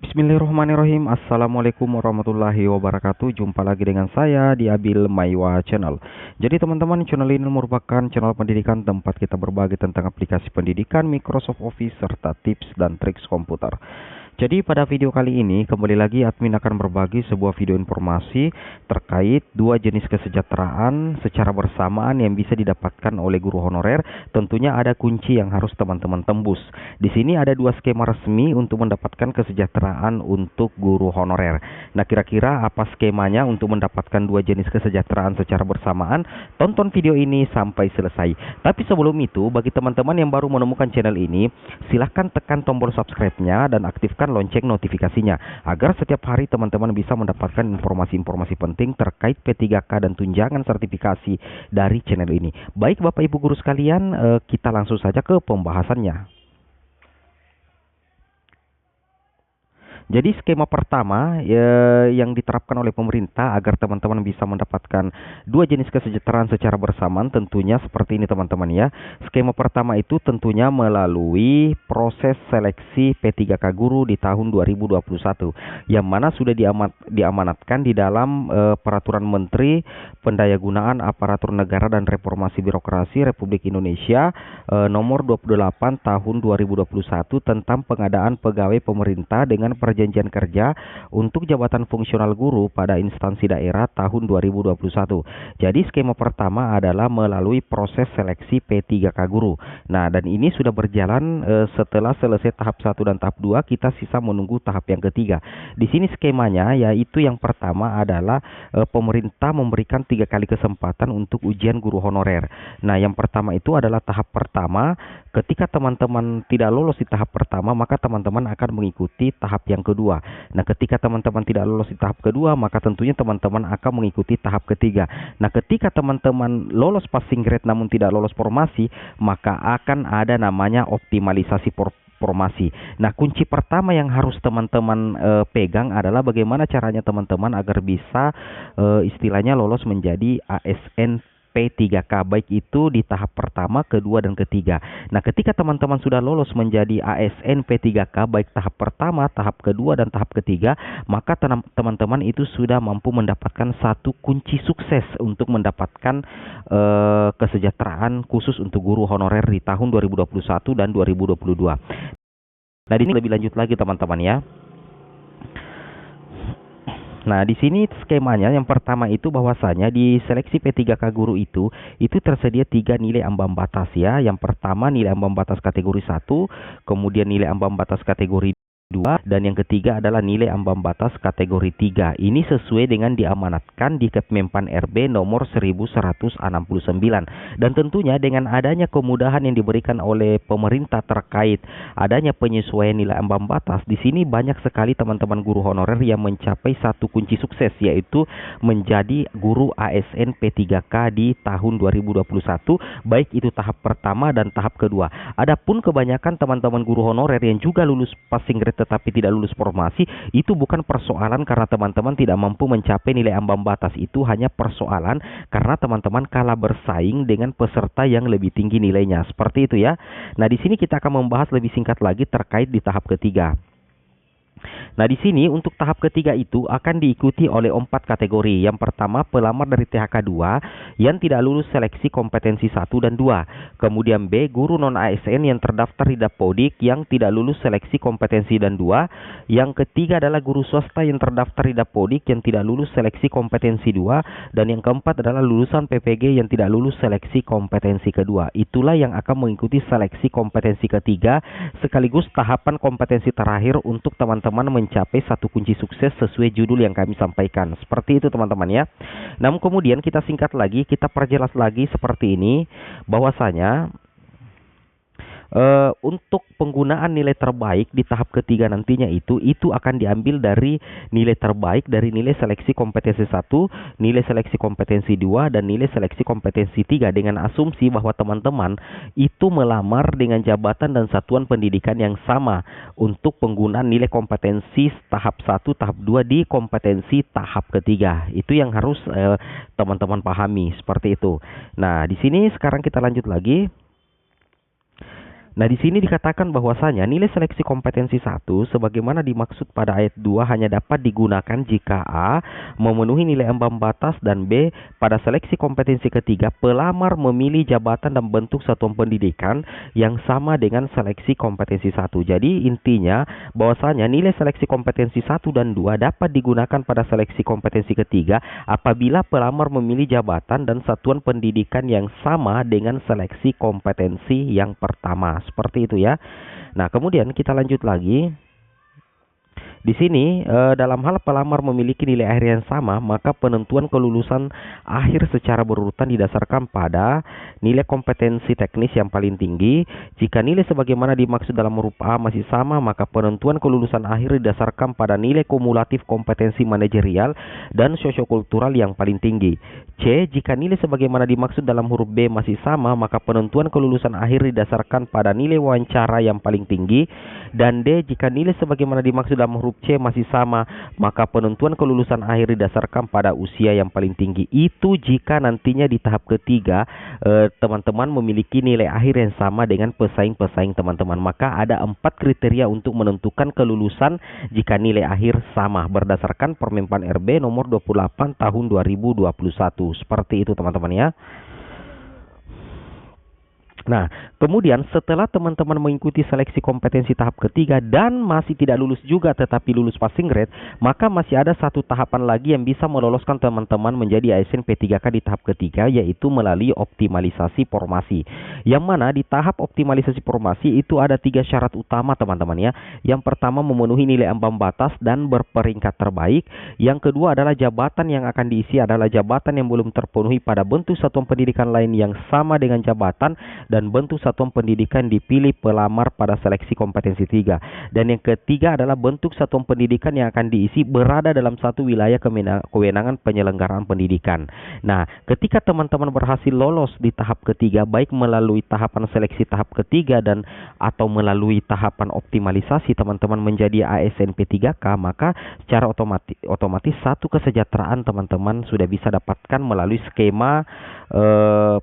Bismillahirrahmanirrahim. Assalamualaikum warahmatullahi wabarakatuh. Jumpa lagi dengan saya di Abil Maiwa Channel. Jadi teman-teman, channel ini merupakan channel pendidikan tempat kita berbagi tentang aplikasi pendidikan, Microsoft Office, serta tips dan triks komputer. Jadi pada video kali ini kembali lagi admin akan berbagi sebuah video informasi terkait dua jenis kesejahteraan secara bersamaan yang bisa didapatkan oleh guru honorer. Tentunya ada kunci yang harus teman-teman tembus. Di sini ada dua skema resmi untuk mendapatkan kesejahteraan untuk guru honorer. Nah, kira-kira apa skemanya untuk mendapatkan dua jenis kesejahteraan secara bersamaan? Tonton video ini sampai selesai. Tapi sebelum itu, bagi teman-teman yang baru menemukan channel ini, silahkan tekan tombol subscribe-nya dan aktifkan lonceng notifikasinya agar setiap hari teman-teman bisa mendapatkan informasi-informasi penting terkait P3K dan tunjangan sertifikasi dari channel ini. Baik Bapak Ibu guru sekalian, kita langsung saja ke pembahasannya. Jadi skema pertama yang diterapkan oleh pemerintah agar teman-teman bisa mendapatkan dua jenis kesejahteraan secara bersamaan tentunya seperti ini teman-teman ya. Skema pertama itu tentunya melalui proses seleksi P3K guru di tahun 2021 yang mana sudah diamanatkan di dalam Peraturan Menteri Pendayagunaan Aparatur Negara dan Reformasi Birokrasi Republik Indonesia nomor 28 tahun 2021 tentang pengadaan pegawai pemerintah dengan perjanjian kerja untuk jabatan fungsional guru pada instansi daerah tahun 2021. Jadi skema pertama adalah melalui proses seleksi P3K guru. Nah, dan ini sudah berjalan setelah selesai tahap 1 dan tahap 2, kita sisa menunggu tahap yang ketiga. Di sini skemanya yaitu yang pertama adalah pemerintah memberikan 3 kali kesempatan untuk ujian guru honorer. Nah, yang pertama itu adalah tahap pertama. Ketika teman-teman tidak lolos di tahap pertama, maka teman-teman akan mengikuti tahap yang kedua. Nah, ketika teman-teman tidak lolos di tahap kedua, maka tentunya teman-teman akan mengikuti tahap ketiga. Nah, ketika teman-teman lolos passing grade namun tidak lolos formasi, maka akan ada namanya optimalisasi formasi. Nah, kunci pertama yang harus teman-teman pegang adalah bagaimana caranya teman-teman agar bisa istilahnya lolos menjadi ASN P3K, baik itu di tahap pertama, kedua, dan ketiga. Nah, ketika teman-teman sudah lolos menjadi ASN P3K, baik tahap pertama, tahap kedua, dan tahap ketiga, maka teman-teman itu sudah mampu mendapatkan satu kunci sukses untuk mendapatkan kesejahteraan khusus untuk guru honorer di tahun 2021 dan 2022. Nah, ini lebih lanjut lagi teman-teman ya. Nah, di sini skemanya yang pertama itu bahwasanya di seleksi P3K guru itu tersedia 3 nilai ambang batas ya. Yang pertama nilai ambang batas kategori 1, kemudian nilai ambang batas kategori 2, dan yang ketiga adalah nilai ambang batas kategori 3. Ini sesuai dengan diamanatkan di Kepmenpan RB nomor 1169. Dan tentunya dengan adanya kemudahan yang diberikan oleh pemerintah terkait adanya penyesuaian nilai ambang batas, di sini banyak sekali teman-teman guru honorer yang mencapai satu kunci sukses, yaitu menjadi guru ASN P3K di tahun 2021, baik itu tahap pertama dan tahap kedua. Adapun kebanyakan teman-teman guru honorer yang juga lulus passing grade tetapi tidak lulus formasi, itu bukan persoalan karena teman-teman tidak mampu mencapai nilai ambang batas, itu hanya persoalan karena teman-teman kalah bersaing dengan peserta yang lebih tinggi nilainya. Seperti itu ya. Nah, di sini kita akan membahas lebih singkat lagi terkait di tahap ketiga. Nah, di sini untuk tahap ketiga itu akan diikuti oleh 4 kategori. Yang pertama, pelamar dari THK 2 yang tidak lulus seleksi kompetensi 1 dan 2. Kemudian B, guru non-ASN yang terdaftar di Dapodik yang tidak lulus seleksi kompetensi dan 2. Yang ketiga adalah guru swasta yang terdaftar di Dapodik yang tidak lulus seleksi kompetensi 2. Dan yang keempat adalah lulusan PPG yang tidak lulus seleksi kompetensi kedua. Itulah yang akan mengikuti seleksi kompetensi ketiga sekaligus tahapan kompetensi terakhir untuk teman-teman mencapai satu kunci sukses sesuai judul yang kami sampaikan. Seperti itu teman-teman ya. Namun kemudian kita singkat lagi, kita perjelas lagi seperti ini, bahwasanya untuk penggunaan nilai terbaik di tahap ketiga nantinya itu akan diambil dari nilai terbaik dari nilai seleksi kompetensi 1, nilai seleksi kompetensi 2, dan nilai seleksi kompetensi 3, dengan asumsi bahwa teman-teman itu melamar dengan jabatan dan satuan pendidikan yang sama untuk penggunaan nilai kompetensi tahap 1, tahap 2 di kompetensi tahap ketiga. Itu yang harus teman-teman pahami, seperti itu. Nah, di sini sekarang kita lanjut lagi. Nah, di sini dikatakan bahwasanya nilai seleksi kompetensi 1 sebagaimana dimaksud pada ayat 2 hanya dapat digunakan jika A. memenuhi nilai ambang batas dan B. pada seleksi kompetensi ketiga pelamar memilih jabatan dan bentuk satuan pendidikan yang sama dengan seleksi kompetensi 1. Jadi intinya bahwasanya nilai seleksi kompetensi 1 dan 2 dapat digunakan pada seleksi kompetensi ketiga apabila pelamar memilih jabatan dan satuan pendidikan yang sama dengan seleksi kompetensi yang pertama. Seperti itu ya. Nah, kemudian kita lanjut lagi. Di sini dalam hal pelamar memiliki nilai akhir yang sama, maka penentuan kelulusan akhir secara berurutan didasarkan pada nilai kompetensi teknis yang paling tinggi. Jika nilai sebagaimana dimaksud dalam huruf A masih sama, maka penentuan kelulusan akhir didasarkan pada nilai kumulatif kompetensi manajerial dan sosiokultural yang paling tinggi. C. Jika nilai sebagaimana dimaksud dalam huruf B masih sama, maka penentuan kelulusan akhir didasarkan pada nilai wawancara yang paling tinggi. Dan D. Jika nilai sebagaimana dimaksud dalam huruf C masih sama, maka penentuan kelulusan akhir didasarkan pada usia yang paling tinggi. Itu jika nantinya di tahap ketiga teman-teman memiliki nilai akhir yang sama dengan pesaing-pesaing teman-teman. Maka ada 4 kriteria untuk menentukan kelulusan jika nilai akhir sama berdasarkan Permenpan RB nomor 28 tahun 2021. Seperti itu teman-teman ya. Nah, kemudian setelah teman-teman mengikuti seleksi kompetensi tahap ketiga dan masih tidak lulus juga tetapi lulus passing grade, maka masih ada satu tahapan lagi yang bisa meloloskan teman-teman menjadi ASN P3K di tahap ketiga, yaitu melalui optimalisasi formasi. Yang mana di tahap optimalisasi formasi itu ada 3 syarat utama teman-teman ya. Yang pertama memenuhi nilai ambang batas dan berperingkat terbaik. Yang kedua adalah jabatan yang akan diisi adalah jabatan yang belum terpenuhi pada bentuk satuan pendidikan lain yang sama dengan jabatan dan bentuk satuan pendidikan dipilih pelamar pada seleksi kompetensi 3. Dan yang ketiga adalah bentuk satuan pendidikan yang akan diisi berada dalam satu wilayah kewenangan penyelenggaraan pendidikan. Nah, ketika teman-teman berhasil lolos di tahap ketiga, baik melalui tahapan seleksi tahap ketiga dan atau melalui tahapan optimalisasi teman-teman menjadi ASN P3K, maka secara otomatis satu kesejahteraan teman-teman sudah bisa dapatkan melalui skema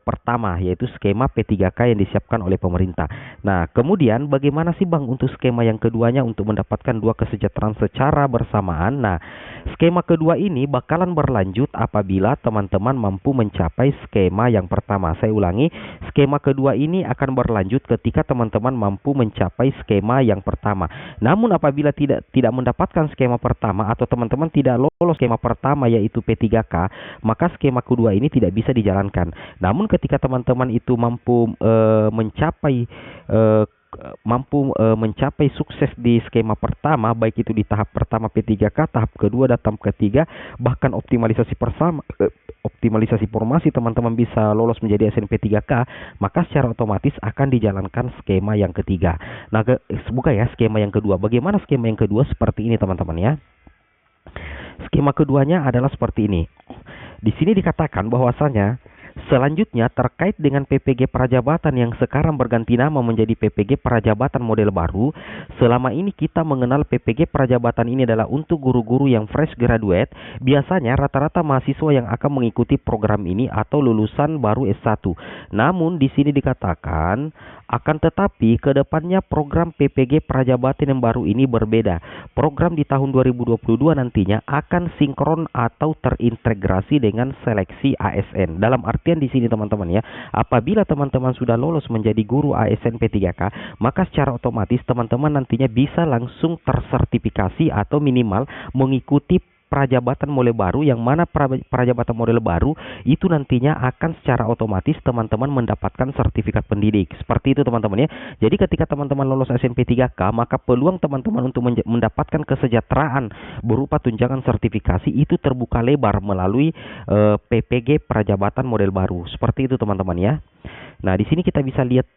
pertama, yaitu skema P3K yang disiapkan oleh pemerintah. Nah, kemudian bagaimana sih Bang untuk skema yang keduanya untuk mendapatkan 2 kesejahteraan secara bersamaan? Nah, skema kedua ini bakalan berlanjut apabila teman-teman mampu mencapai skema yang pertama. Saya ulangi, skema kedua ini akan berlanjut ketika teman-teman mampu mencapai skema yang pertama. Namun apabila tidak mendapatkan skema pertama atau teman-teman tidak lolos skema pertama yaitu P3K, maka skema kedua ini tidak bisa dijalankan. Namun ketika teman-teman itu mampu mencapai sukses di skema pertama, baik itu di tahap pertama P3K, tahap kedua dan tahap ketiga, bahkan optimalisasi formasi teman-teman bisa lolos menjadi ASN P3K, maka secara otomatis akan dijalankan skema yang ketiga. Nah, semoga ya skema yang kedua. Bagaimana skema yang kedua? Seperti ini teman-teman ya. Skema keduanya adalah seperti ini. Di sini dikatakan bahwasanya selanjutnya terkait dengan PPG Prajabatan yang sekarang berganti nama menjadi PPG Prajabatan model baru. Selama ini kita mengenal PPG Prajabatan ini adalah untuk guru-guru yang fresh graduate. Biasanya rata-rata mahasiswa yang akan mengikuti program ini atau lulusan baru S1. Namun di sini dikatakan akan tetapi kedepannya program PPG Prajabatan yang baru ini berbeda. Program di tahun 2022 nantinya akan sinkron atau terintegrasi dengan seleksi ASN. Dalam artian di sini teman-teman ya, apabila teman-teman sudah lolos menjadi guru ASN P3K, maka secara otomatis teman-teman nantinya bisa langsung tersertifikasi atau minimal mengikuti Prajabatan model baru, yang mana Prajabatan model baru itu nantinya akan secara otomatis teman-teman mendapatkan sertifikat pendidik. Seperti itu teman-teman ya. Jadi ketika teman-teman lolos SMP 3K, maka peluang teman-teman untuk mendapatkan kesejahteraan berupa tunjangan sertifikasi itu terbuka lebar melalui PPG Prajabatan model baru. Seperti itu teman-teman ya. Nah, di sini kita bisa lihat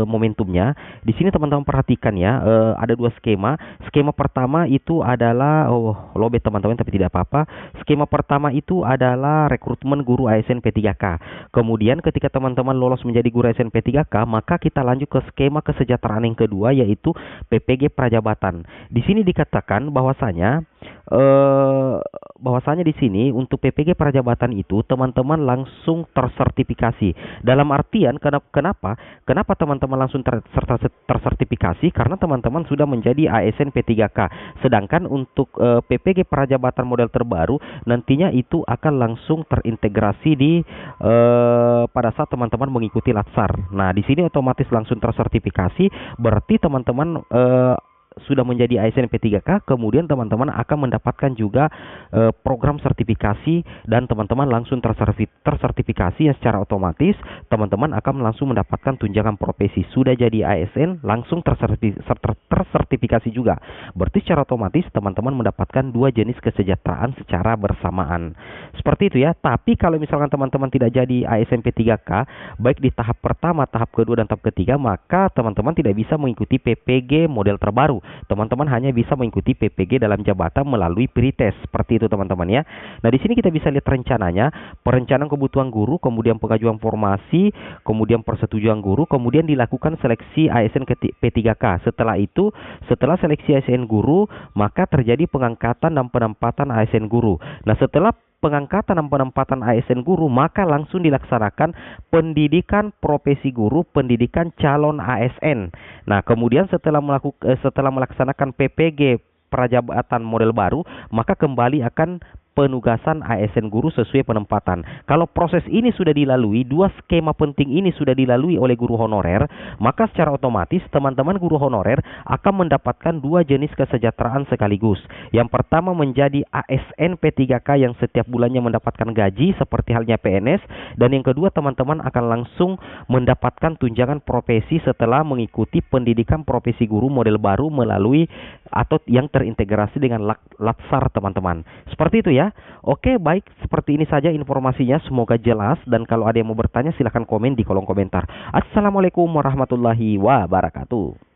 momentumnya. Di sini teman-teman perhatikan ya, ada 2 skema. Skema pertama itu adalah lobet teman-teman, tapi tidak apa-apa. Skema pertama itu adalah rekrutmen guru ASN P3K. Kemudian ketika teman-teman lolos menjadi guru ASN P3K, maka kita lanjut ke skema kesejahteraan yang kedua, yaitu PPG Prajabatan. Di sini dikatakan bahwasanya eh bahwasanya di sini untuk PPG Prajabatan itu teman-teman langsung tersertifikasi. Dalam artian kenapa? Kenapa teman-teman langsung tersertifikasi? Karena teman-teman sudah menjadi ASN P3K. Sedangkan untuk PPG Prajabatan model terbaru nantinya itu akan langsung terintegrasi di pada saat teman-teman mengikuti Latsar. Nah, di sini otomatis langsung tersertifikasi, berarti teman-teman sudah menjadi ASN P3K, kemudian teman-teman akan mendapatkan juga program sertifikasi dan teman-teman langsung tersertifikasi ya, secara otomatis teman-teman akan langsung mendapatkan tunjangan profesi. Sudah jadi ASN langsung tersertifikasi juga. Berarti secara otomatis teman-teman mendapatkan dua jenis kesejahteraan secara bersamaan. Seperti itu ya. Tapi kalau misalkan teman-teman tidak jadi ASN P3K, baik di tahap pertama, tahap kedua dan tahap ketiga, maka teman-teman tidak bisa mengikuti PPG model terbaru. Teman-teman hanya bisa mengikuti PPG dalam jabatan melalui pretest. Seperti itu teman-teman ya. Nah, di sini kita bisa lihat rencananya, perencanaan kebutuhan guru, kemudian pengajuan formasi, kemudian persetujuan guru, kemudian dilakukan seleksi ASN P3K. Setelah itu, setelah seleksi ASN guru, maka terjadi pengangkatan dan penempatan ASN guru. Nah, setelah pengangkatan dan penempatan ASN guru, maka langsung dilaksanakan pendidikan profesi guru, pendidikan calon ASN. Nah, kemudian setelah melaksanakan PPG Prajabatan model baru, maka kembali akan penugasan ASN guru sesuai penempatan. Kalau proses ini sudah dilalui, dua skema penting ini sudah dilalui oleh guru honorer, maka secara otomatis teman-teman guru honorer akan mendapatkan dua jenis kesejahteraan sekaligus. Yang pertama menjadi ASN P3K yang setiap bulannya mendapatkan gaji seperti halnya PNS, dan yang kedua teman-teman akan langsung mendapatkan tunjangan profesi setelah mengikuti pendidikan profesi guru model baru melalui atau yang terintegrasi dengan Latsar teman-teman. Seperti itu ya. Oke, baik, seperti ini saja informasinya, semoga jelas, dan kalau ada yang mau bertanya silahkan komen di kolom komentar. Assalamualaikum warahmatullahi wabarakatuh.